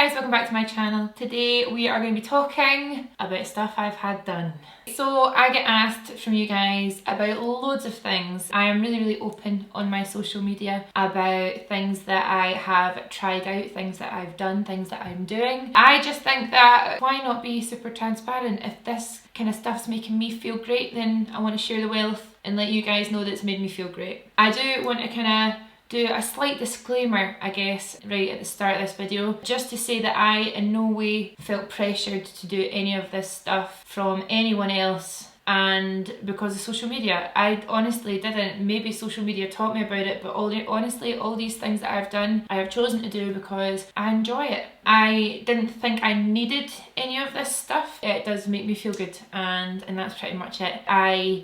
guys, welcome back to my channel. Today we are going to be talking about stuff I've had done. So I get asked from you guys about loads of things. I am really open on my social media about things that I have tried out, things that I've done, things that I'm doing. I just think that why not be super transparent? If this kind of stuff's making me feel great, then I want to share the wealth and let you guys know that it's made me feel great. I do want to kind of do a slight disclaimer, I guess, right at the start of this video, just to say that I in no way felt pressured to do any of this stuff from anyone else, and because of social media. I honestly didn't. Maybe social media taught me about it, but honestly, all these things that I've done, I have chosen to do because I enjoy it. I didn't think I needed any of this stuff. It does make me feel good, and that's pretty much it. I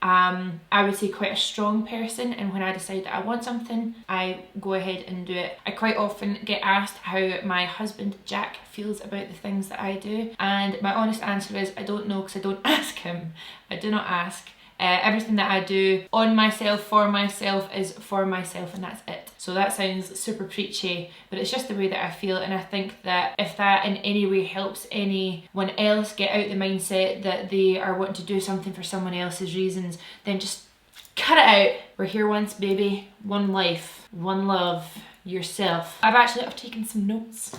would say quite a strong person, and when I decide that I want something, I go ahead and do it. I quite often get asked how my husband Jack feels about the things that I do, and my honest answer is I don't know, because I don't ask him. I do not ask. Everything that I do on myself, for myself, is for myself, and that's it. So that sounds super preachy, but it's just the way that I feel, and I think that if that in any way helps anyone else get out the mindset that they are wanting to do something for someone else's reasons, then just cut it out. We're here once, baby. One life, one love, yourself. I've taken some notes.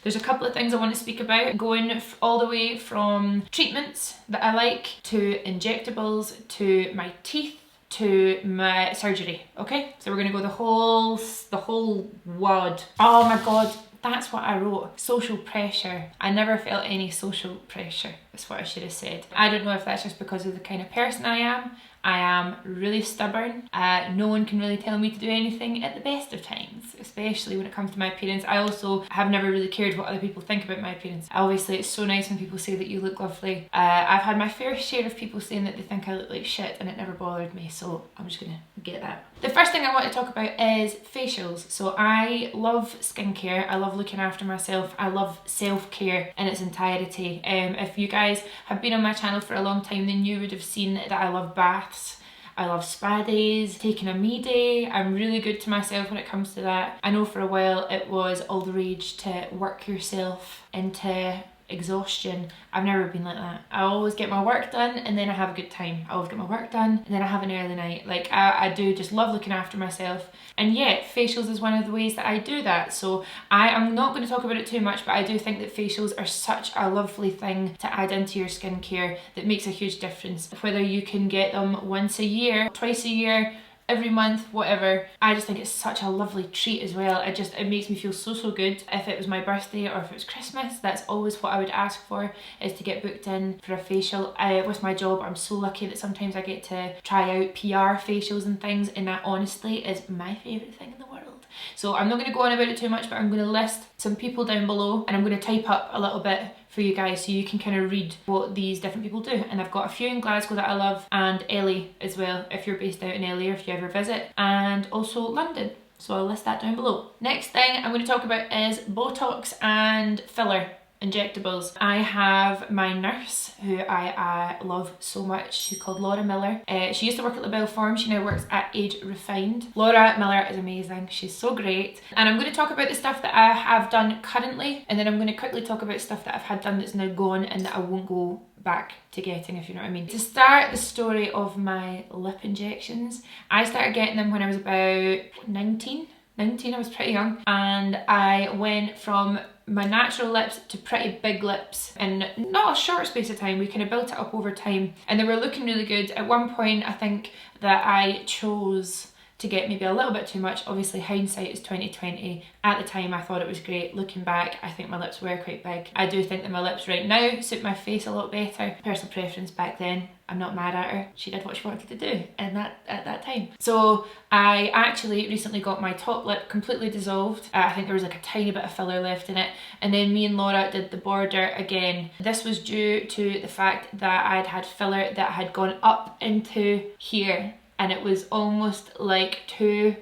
There's a couple of things I want to speak about, going all the way from treatments that I like, to injectables, to my teeth, to my surgery, okay? So we're gonna go the whole wad. Oh my god, that's what I wrote. Social pressure. I never felt any social pressure. That's what I should have said. I don't know if that's just because of the kind of person I am. I am really stubborn. No one can really tell me to do anything at the best of times, especially when it comes to my appearance. I also have never really cared what other people think about my appearance. Obviously, it's so nice when people say that you look lovely. I've had my fair share of people saying that they think I look like shit, and it never bothered me, so I'm just gonna get that. The first thing I want to talk about is facials. So I love skincare. I love looking after myself. I love self-care in its entirety. If you guys have been on my channel for a long time, then you would have seen that I love baths. I love spa days, taking a me day. I'm really good to myself when it comes to that. I know for a while it was all the rage to work yourself into exhaustion. I've never been like that. I always get my work done and then I have a good time. I always get my work done and then I have an early night. Like I do just love looking after myself. And yeah, facials is one of the ways that I do that. So I am not going to talk about it too much, but I do think that facials are such a lovely thing to add into your skincare that makes a huge difference. Whether you can get them once a year, twice a year, every month, whatever. I just think it's such a lovely treat as well. It makes me feel so good. If it was my birthday or if it was Christmas, that's always what I would ask for, is to get booked in for a facial. With my job, I'm so lucky that sometimes I get to try out PR facials and things, and that honestly is my favourite thing in the world. So I'm not going to go on about it too much, but I'm going to list some people down below, and I'm going to type up a little bit for you guys so you can kind of read what these different people do. And I've got a few in Glasgow that I love, and LA as well, if you're based out in LA or if you ever visit, and also London. So I'll list that down below. Next thing I'm going to talk about is Botox and filler injectables. I have my nurse who I love so much. She's called Laura Miller. She used to work at LaBelle Farm. She now works at Age Refined. Laura Miller is amazing. She's so great. And I'm going to talk about the stuff that I have done currently, and then I'm going to quickly talk about stuff that I've had done that's now gone and that I won't go back to getting, if you know what I mean. To start the story of my lip injections, I started getting them when I was about 19. I was pretty young, and I went from my natural lips to pretty big lips in not a short space of time. We kind of built it up over time, and they were looking really good. At one point I think that I chose to get maybe a little bit too much. Obviously hindsight is 2020. At the time I thought it was great. Looking back, I think my lips were quite big. I do think that my lips right now suit my face a lot better. Personal preference back then. I'm not mad at her. She did what she wanted to do at that time. So I actually recently got my top lip completely dissolved. I think there was like a tiny bit of filler left in it. And then me and Laura did the border again. This was due to the fact that I'd had filler that had gone up into here, and it was almost like two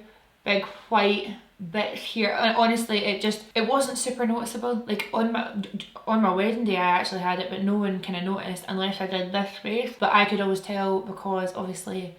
big white bits here. And honestly, it wasn't super noticeable. Like on my wedding day I actually had it, but no one kind of noticed unless I did this face. But I could always tell because obviously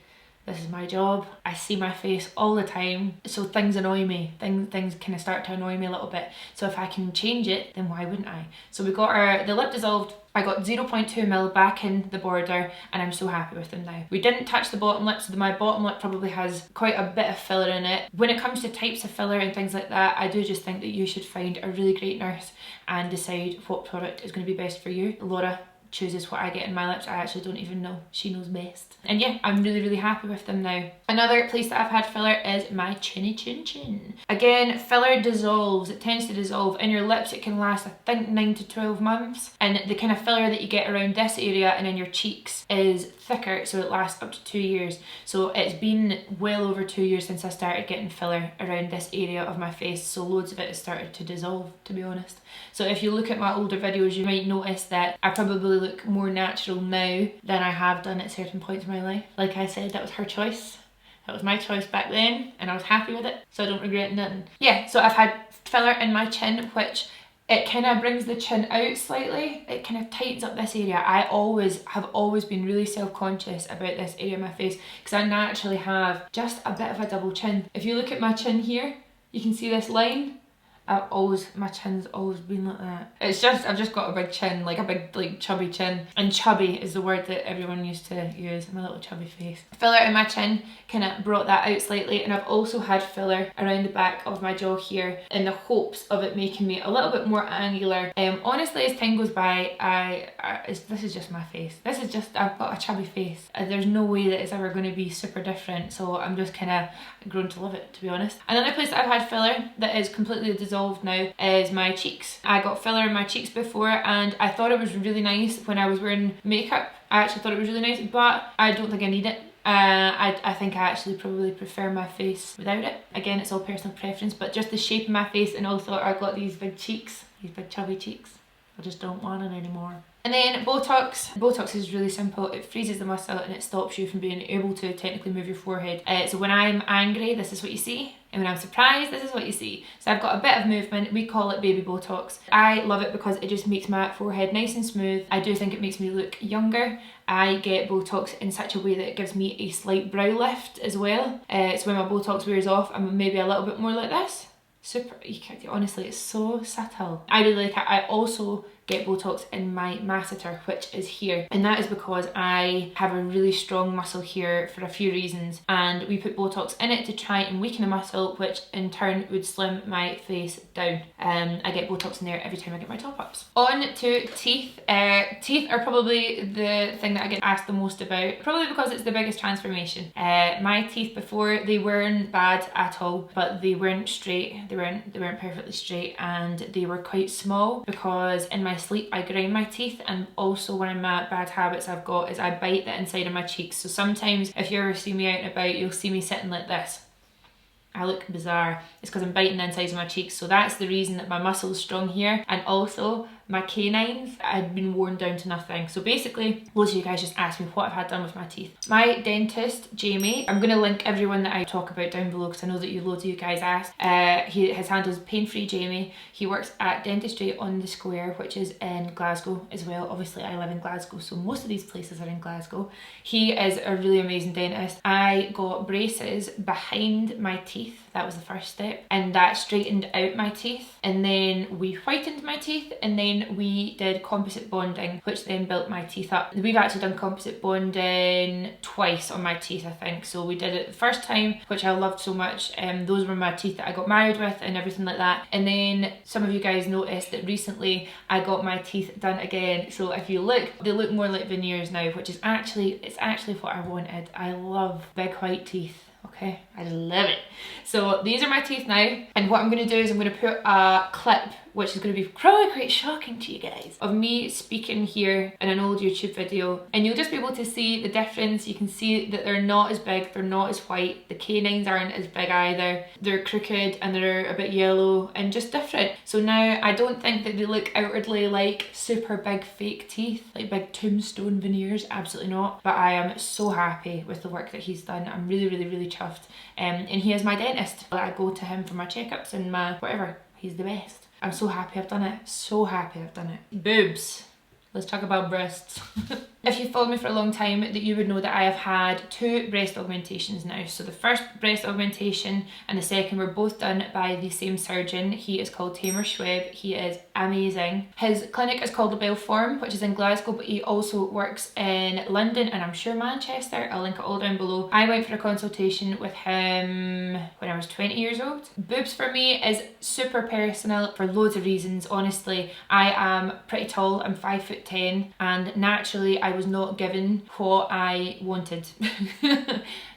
This is my job. I see my face all the time, so things annoy me. Things kind of start to annoy me a little bit. So if I can change it, then why wouldn't I? So we got the lip dissolved. I got 0.2mm back in the border, and I'm so happy with them now. We didn't touch the bottom lip, so my bottom lip probably has quite a bit of filler in it. When it comes to types of filler and things like that, I do just think that you should find a really great nurse and decide what product is going to be best for you. Laura chooses what I get in my lips. I actually don't even know. She knows best. And yeah, I'm really happy with them now. Another place that I've had filler is my chinny chin. Again, filler dissolves. It tends to dissolve in your lips. It can last, I think, 9 to 12 months. And the kind of filler that you get around this area and in your cheeks is thicker, so it lasts up to 2 years. So it's been well over 2 years since I started getting filler around this area of my face. So loads of it has started to dissolve, to be honest. So if you look at my older videos, you might notice that I probably look more natural now than I have done at certain points in my life. Like I said, that was her choice. That was my choice back then, and I was happy with it, so I don't regret nothing. Yeah, so I've had filler in my chin, which it kind of brings the chin out slightly. It kind of tightens up this area. I have always been really self-conscious about this area of my face because I naturally have just a bit of a double chin. If you look at my chin here, you can see this line. My chin's always been like that. It's just, I've just got a big chin, like a big, like chubby chin. And chubby is the word that everyone used to use, my little chubby face. Filler in my chin kind of brought that out slightly, and I've also had filler around the back of my jaw here in the hopes of it making me a little bit more angular. Honestly, as time goes by, this is just my face. This is just, I've got a chubby face. There's no way that it's ever going to be super different, so I'm just kind of grown to love it, to be honest. Another place that I've had filler that is completely dissolved now is my cheeks. I got filler in my cheeks before, and I thought it was really nice when I was wearing makeup. I actually thought it was really nice, but I don't think I need it. I think I actually probably prefer my face without it. Again, it's all personal preference, but just the shape of my face, and also I've got these big cheeks, these big chubby cheeks. I just don't want it anymore. And then Botox. Botox is really simple. It freezes the muscle and it stops you from being able to technically move your forehead. So when I'm angry, this is what you see. And when I'm surprised, this is what you see. So I've got a bit of movement. We call it baby Botox. I love it because it just makes my forehead nice and smooth. I do think it makes me look younger. I get Botox in such a way that it gives me a slight brow lift as well. So when my Botox wears off, I'm maybe a little bit more like this. Super, honestly, it's so subtle. I really like it. I also get Botox in my masseter, which is here, and that is because I have a really strong muscle here for a few reasons, and we put Botox in it to try and weaken the muscle, which in turn would slim my face down. I get Botox in there every time I get my top-ups. On to teeth. Teeth are probably the thing that I get asked the most about, probably because it's the biggest transformation. My teeth before, they weren't bad at all, but they weren't straight. They weren't perfectly straight, and they were quite small because in my sleep I grind my teeth, and also one of my bad habits I've got is I bite the inside of my cheeks. So sometimes if you ever see me out and about, you'll see me sitting like this. I look bizarre. It's because I'm biting the insides of my cheeks, so that's the reason that my muscle is strong here. And also my canines had been worn down to nothing. So basically, loads of you guys just asked me what I've had done with my teeth. My dentist, Jamie, I'm going to link everyone that I talk about down below because I know that loads of you guys asked. His handle is Pain-Free Jamie. He works at Dentistry on the Square, which is in Glasgow as well. Obviously, I live in Glasgow, so most of these places are in Glasgow. He is a really amazing dentist. I got braces behind my teeth. That was the first step, and that straightened out my teeth, and then we whitened my teeth, and then we did composite bonding, which then built my teeth up. We've actually done composite bonding twice on my teeth, I think. So we did it the first time, which I loved so much. Those were my teeth that I got married with and everything like that. And then some of you guys noticed that recently I got my teeth done again. So if you look, they look more like veneers now, which is actually what I wanted. I love big white teeth. Okay, I love it. So these are my teeth now, and what I'm going to do is I'm going to put a clip, which is going to be probably quite shocking to you guys, of me speaking here in an old YouTube video, and you'll just be able to see the difference. You can see that they're not as big, they're not as white, the canines aren't as big either, they're crooked and they're a bit yellow and just different. So now I don't think that they look outwardly like super big fake teeth, like big tombstone veneers, absolutely not, but I am so happy with the work that he's done. I'm really chuffed, and he is my dentist. I go to him for my checkups and my whatever. He's the best. I'm so happy I've done it. So happy I've done it. Boobs. Let's talk about breasts. If you've followed me for a long time, that you would know that I have had 2 breast augmentations now. So the first breast augmentation and the second were both done by the same surgeon. He is called Tamer Schweb. He is amazing. His clinic is called LipoFirmPro, which is in Glasgow, but he also works in London and I'm sure Manchester. I'll link it all down below. I went for a consultation with him when I was 20 years old. Boobs for me is super personal for loads of reasons. Honestly, I am pretty tall. I'm 5'10", and naturally I was not given what I wanted.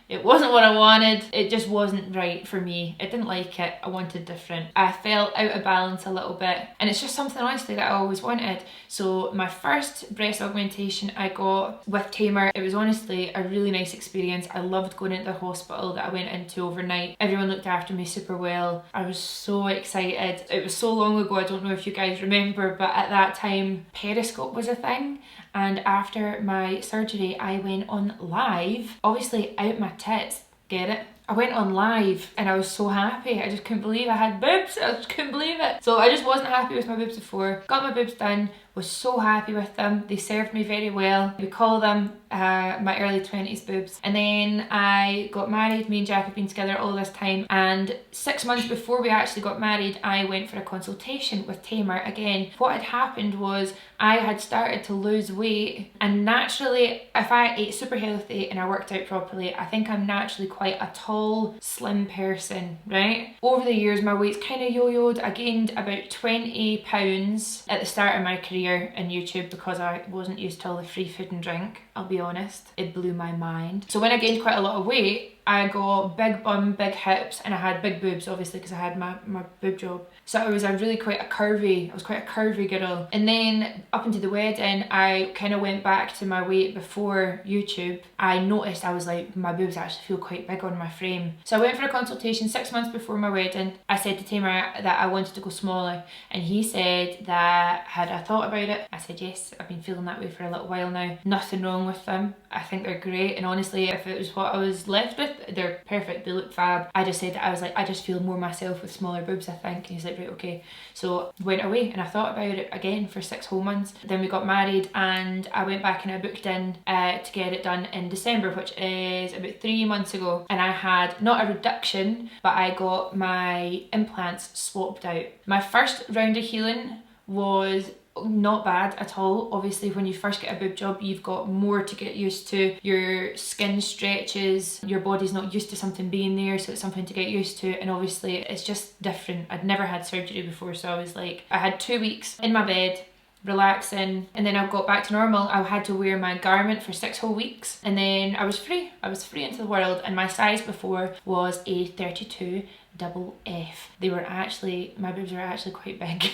It wasn't what I wanted. It just wasn't right for me. I didn't like it. I wanted different. I felt out of balance a little bit, and it's just something honestly that I always wanted. So my first breast augmentation I got with Tamer, it was honestly a really nice experience. I loved going into the hospital that I went into overnight. Everyone looked after me super well. I was so excited. It was so long ago, I don't know if you guys remember, but at that time Periscope was a thing. And after my surgery, I went on live, obviously out my tits, get it? I went on live and I was so happy. I just couldn't believe I had boobs. I just couldn't believe it. So I just wasn't happy with my boobs before. Got my boobs done, was so happy with them. They served me very well. We call them my early 20s boobs. And then I got married. Me and Jack have been together all this time. And 6 months before we actually got married, I went for a consultation with Tamer again. What had happened was I had started to lose weight, and naturally, if I ate super healthy and I worked out properly, I think I'm naturally quite a tall, slim person, right? Over the years, my weight's kind of yo-yoed. I gained about 20 pounds at the start of my career in YouTube because I wasn't used to all the free food and drink, I'll be honest. It blew my mind. So when I gained quite a lot of weight, I got big bum, big hips, and I had big boobs, obviously, because I had my boob job. So I was quite a curvy girl. And then up into the wedding, I kind of went back to my weight before YouTube. I noticed I was like, my boobs actually feel quite big on my frame. So I went for a consultation 6 months before my wedding. I said to Tamer that I wanted to go smaller, and he said that had I thought about it. I said yes, I've been feeling that way for a little while now. Nothing wrong with them. I think they're great, and honestly, if it was what I was left with, they're perfect, they look fab. I just said that I was like, I just feel more myself with smaller boobs, I think. And he's like, right, okay. So went away and I thought about it again for 6 whole months. Then we got married and I went back and I booked in to get it done in December, which is about 3 months ago. And I had not a reduction, but I got my implants swapped out. My first round of healing was not bad at all. Obviously, when you first get a boob job, you've got more to get used to. Your skin stretches, your body's not used to something being there, so it's something to get used to, and obviously it's just different. I'd never had surgery before, so I was like, I had 2 weeks in my bed relaxing, and then I got back to normal. I had to wear my garment for 6 whole weeks, and then I was free into the world. And my size before was a 32 double F. They were actually, my boobs were actually quite big.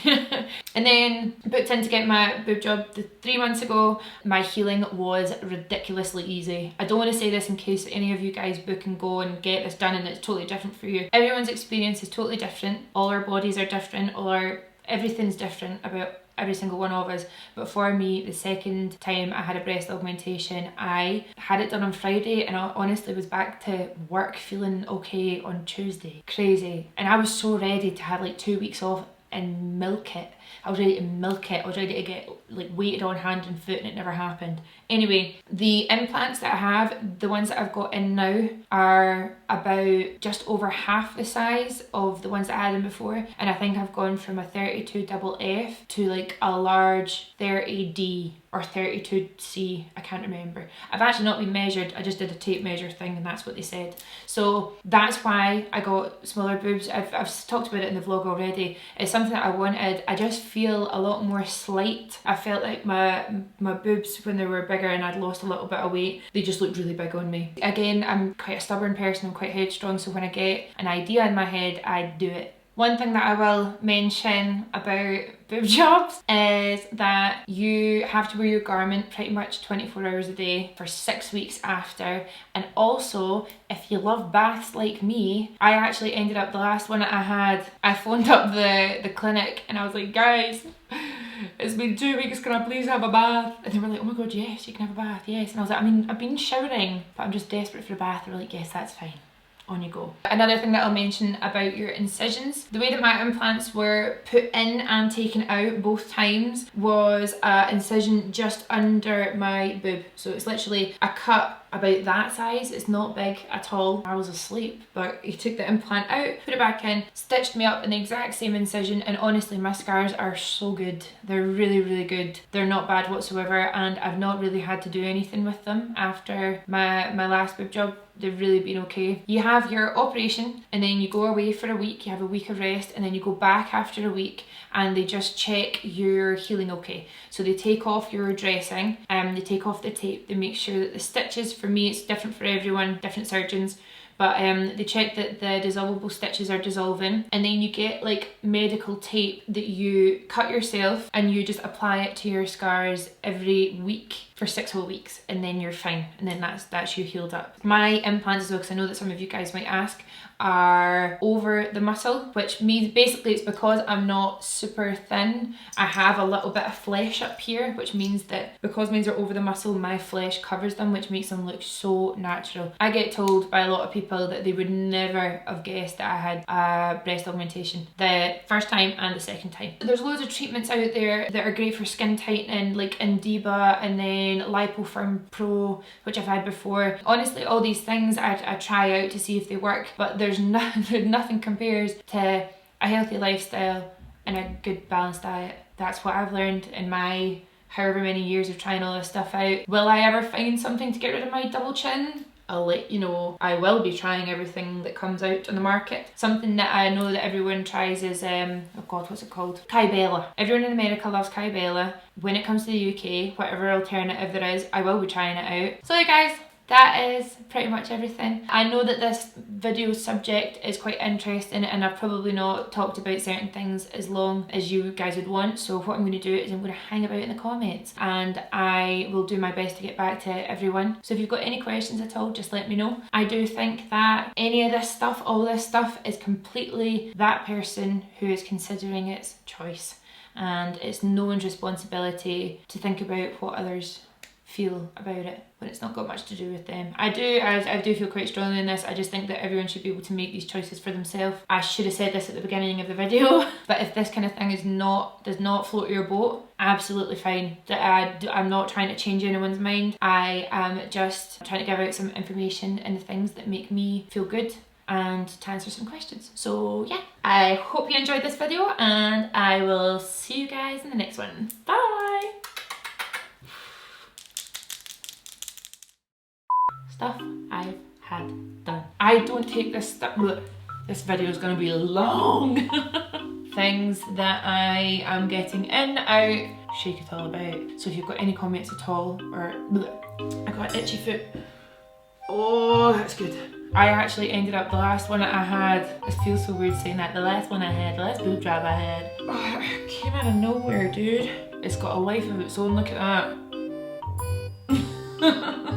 And then booked in to get my boob job 3 months ago. My healing was ridiculously easy. I don't want to say this in case any of you guys book and go and get this done and it's totally different for you. Everyone's experience is totally different. All our bodies are different. Everything's different about every single one of us. But for me, the second time I had a breast augmentation, I had it done on Friday and I honestly was back to work feeling okay on Tuesday. Crazy. And I was so ready to have like 2 weeks off and milk it. I was ready to milk it. I was ready to get like weighted on hand and foot, and it never happened. Anyway, the implants that I have, the ones that I've got in now, are about just over half the size of the ones that I had in before. And I think I've gone from a 32 double F to like a large 30D or 32C, I can't remember. I've actually not been measured, I just did a tape measure thing and that's what they said. So that's why I got smaller boobs. I've talked about it in the vlog already. It's something that I wanted. I just feel a lot more slight. I felt like my boobs, when they were bigger and I'd lost a little bit of weight, they just looked really big on me. Again, I'm quite a stubborn person, I'm quite headstrong, so when I get an idea in my head, I do it. One thing that I will mention about boob jobs is that you have to wear your garment pretty much 24 hours a day for 6 weeks after. And also, if you love baths like me, I actually ended up, the last one that I had, I phoned up the clinic and I was like, guys, it's been 2 weeks, can I please have a bath? And they were like, oh my god, yes, you can have a bath, yes. And I was like, I mean, I've been showering, but I'm just desperate for a bath. They were like, yes, that's fine. on you go. Another thing that I'll mention about your incisions, the way that my implants were put in and taken out both times was an incision just under my boob. So it's literally a cut about that size. It's not big at all. I was asleep, but he took the implant out, put it back in, stitched me up in the exact same incision, and honestly my scars are so good. They're really, really good. They're not bad whatsoever, and I've not really had to do anything with them after my last boob job. They've really been okay. You have your operation and then you go away for a week, you have a week of rest, and then you go back after a week and they just check you're healing okay. So they take off your dressing, they take off the tape, they make sure that the stitches, for me it's different for everyone, different surgeons, but they check that the dissolvable stitches are dissolving, and then you get like medical tape that you cut yourself and you just apply it to your scars every week for 6 whole weeks, and then you're fine, and then that's you healed up. My implants as well, because I know that some of you guys might ask, are over the muscle, which means basically it's because I'm not super thin, I have a little bit of flesh up here, which means that because mine are over the muscle, my flesh covers them, which makes them look so natural. I get told by a lot of people that they would never have guessed that I had a breast augmentation the first time and the second time. There's loads of treatments out there that are great for skin tightening, like Indiba and then LipoFirmPro, which I've had before. Honestly, all these things I try out to see if they work, but there's nothing compares to a healthy lifestyle and a good balanced diet. That's what I've learned in my however many years of trying all this stuff out. Will I ever find something to get rid of my double chin? I'll let you know. I will be trying everything that comes out on the market. Something that I know that everyone tries is, oh god, what's it called? Kybella. Everyone in America loves Kybella. When it comes to the UK, whatever alternative there is, I will be trying it out. So yeah guys, that is pretty much everything. I know that this video subject is quite interesting and I've probably not talked about certain things as long as you guys would want, so what I'm going to do is I'm going to hang about in the comments and I will do my best to get back to everyone. So if you've got any questions at all, just let me know. I do think that any of this stuff, all this stuff, is completely that person who is considering its choice, and it's no one's responsibility to think about what others feel about it when it's not got much to do with them. I do feel quite strongly in this. I just think that everyone should be able to make these choices for themselves. I should have said this at the beginning of the video, but if this kind of thing does not float your boat, absolutely fine. I'm not trying to change anyone's mind. I am just trying to give out some information and the things that make me feel good and to answer some questions. So yeah, I hope you enjoyed this video and I will see you guys in the next one. Bye! Stuff I've had done. I don't take this stuff. Look, this video is going to be long. Things that I am getting in, out, shake it all about. So if you've got any comments at all, or I got an itchy foot. Oh, that's good. I actually ended up, the last one that I had, it feels so weird saying that, the last boob job I had, oh, it came out of nowhere, dude. It's got a life of its own, look at that.